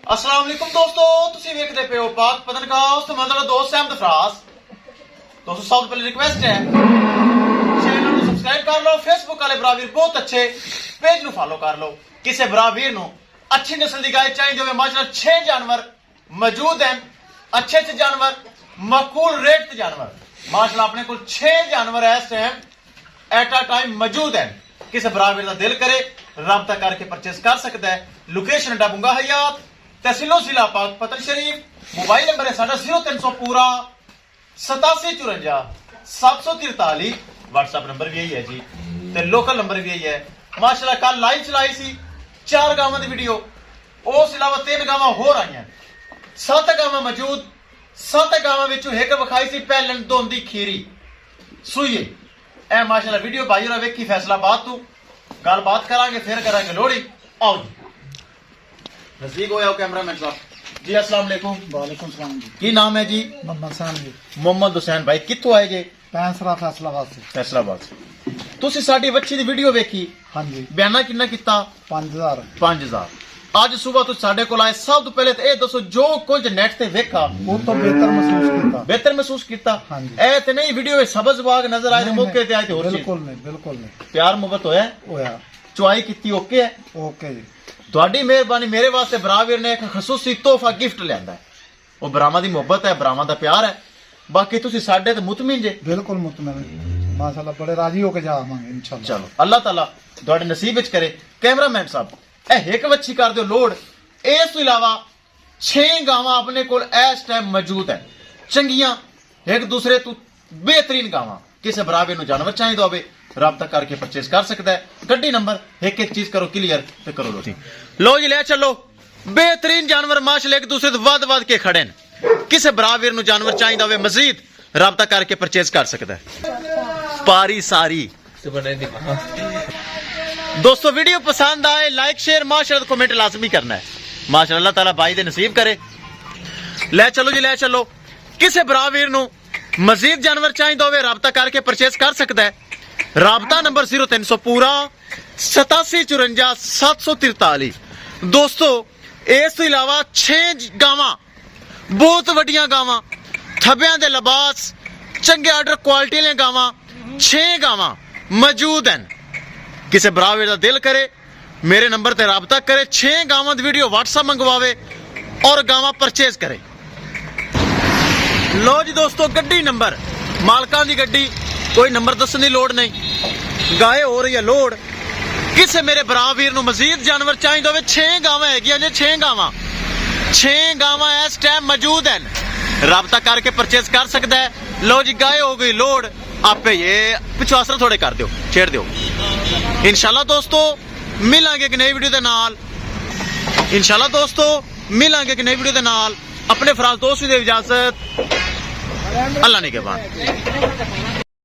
अस्सलाम वालेकुम दोस्तों, तुसी वेखदे पे हो पाक पतनगांव ते मैं दोस्त अहमद फराज। दोस्तों सब तो पहले रिक्वेस्ट है चैनल को सब्सक्राइब कर लो, फेसबुक वाले बरावीर बहुत अच्छे पेज नु फॉलो कर लो। किसी बरावीर नु अच्छी नस्ल की गाय चाहिए होवे, माशाल्लाह 6 जानवर मौजूद हैं, अच्छे अच्छे जानवर, मकबूल रेट जानवर। माशाल्लाह अपने को 6 जानवर इस टाइम एट अ टाइम मौजूद हैं। किसी बरावीर का दिल करे राबता करके परचेस कर सकता है। लोकेशन डबुंगा हयात, तहसीलो जिला पाक पतन शरीफ। मोबाइल नंबर है साडा 0300 पूरा 8754 743। व्हाट्सएप नंबर भी यही है जी, ते लोकल नंबर भी यही है। माशाल्लाह कल लाइव चलाई सी 4 गावां दी वीडियो, उस अलावा 3 गावां होर आईयां, 7 गावां मौजूद। 7 गावां विचों एक विखाई सी पहलन दोंदी खीरी सूई। ए माशाल्लाह वीडियो भाई होरा वेखी फैसलाबाद तू गलबात करांगे, फिर करांगे लोहड़ी। आओ जी नजदीक हो जाओ कैमरामैन साहब जी। अस्सलाम वालेकुम। वालेकुम सलाम जी। की नाम है जी? मोहम्मद हुसैन जी। मोहम्मद हुसैन भाई कित्थों आए जे? पैंसरा फैसलाबाद से। फैसलाबाद से। तुसी साडी बच्ची दी वीडियो वेखी? हाँ जी। बयाना किन्ना किता? 5000। 5000। आज सुबह तुसी साडे कोल आए, सब तो पहले तो ये दसो जो कुछ नेट ते वेखा वो तो बेहतर महसूस किया। बेहतर महसूस किया? हाँ जी। ए ते नहीं वीडियो में सब्ज बाग नजर आए, मौके ते आए ते होर चीज? बिल्कुल नहीं, बिल्कुल नहीं। प्यार मोहब्बत होया? होया। चुआई किती ओके है? ओके जी। ਤੁਹਾਡੀ ਮਿਹਰਬਾਨੀ ਮੇਰੇ ਵਾਸਤੇ ਬਰਾਵੀਰ ਨੇ ਇੱਕ ਖਸੂਸੀ ਤੋਹਫਾ ਗਿਫਟ ਲਿਆਂਦਾ ਹੈ। ਉਹ ਬਰਾਵਾਂ ਦੀ ਮੁਹੱਬਤ ਹੈ, ਬਰਾਵਾਂ ਦਾ ਪਿਆਰ ਹੈ। ਬਾਕੀ ਤੁਸੀਂ ਸਾਡੇ ਤੇ ਮੁਤਮਿਨ ਜੇ? बिल्कुल मुतमईन माशाल्लाह, बड़े राजी होके जावांगे इंशाल्लाह। ਚਲੋ ਅੱਲਾਹ ਤਾਲਾ ਤੁਹਾਡੇ ਨਸੀਬ ਵਿੱਚ ਕਰੇ। ਕੈਮਰਾਮੈਨ ਸਾਹਿਬ ਇਹ ਇੱਕ ਵੱਛੀ ਕਰ ਦਿਓ ਲੋਡ। ਇਸ ਤੋਂ ਇਲਾਵਾ 6 ਗਾਵਾਂ ਆਪਣੇ ਕੋਲ ਇਸ ਟਾਈਮ ਮੌਜੂਦ ਹੈ, ਚੰਗੀਆਂ ਇੱਕ ਦੂਸਰੇ ਤੋਂ ਬਿਹਤਰੀਨ ਗਾਵਾਂ। ਕਿਸੇ ਬਰਾਵੀਰ ਨੂੰ ਜਾਨਵਰ ਚਾਹੀਦਾ ਹੋਵੇ राबता करके परचेज कर सकता है। गड्डी नंबर एक एक चीज करो क्लियर ते करो लो जी ले चलो। बेहतरीन जानवर माशाल्लाह एक दूसरे से वध के खड़े हैं। किसी बरावीर नु जानवर चाहिए होवे मजीद राबता करके परचेज कर सकता है। पारी सारी दोस्तों वीडियो पसंद आए लाइक शेयर माशाल्लाह कमेंट लाजमी करना है। माशाल्लाह अल्लाह ताला भाई दे नसीब करे। ले चलो जी ले चलो। किसी बरावीर नु मजीद जानवर चाहिए होवे राबता करके परचेज कर सकता है। राबता नंबर 0300 पूरा 8754 743। दोस्तों इस तो इलावा 6 गावां बहुत वड्डियां गावां, थब्बियां दे लिबास, चंगे आर्डर क्वालिटी वाली गावां 6 गावां मौजूद हैं। किसी बरावीर दा दिल करे मेरे नंबर ते राबता करे, 6 गावां दी वीडियो व्हाट्सएप मंगवावे और गावां परचेज करे। लो जी दोस्तों गड्डी नंबर मालकां दी गड्डी, कोई नंबर दसने की लोड़ नहीं, गाय हो रही है लोड। किसी मेरे बरावीर नु मजीद जानवर चाहिए होवे 6 गावां हैगियां ने, 6 गावां इस टाइम मौजूद हैं, राबता करके परचेज कर सकता है। लो जी गाय हो गई लोड, आपे ये पिछो असर थोड़े कर दो, छेड़ दो। इंशाल्लाह दोस्तों मिलांगे एक नई वीडियो दे नाल। इंशाल्लाह दोस्तों मिलांगे एक नई वीडियो दे नाल। अपने फराज दोस्त दी इजाजत, अल्लाह ने के बाद।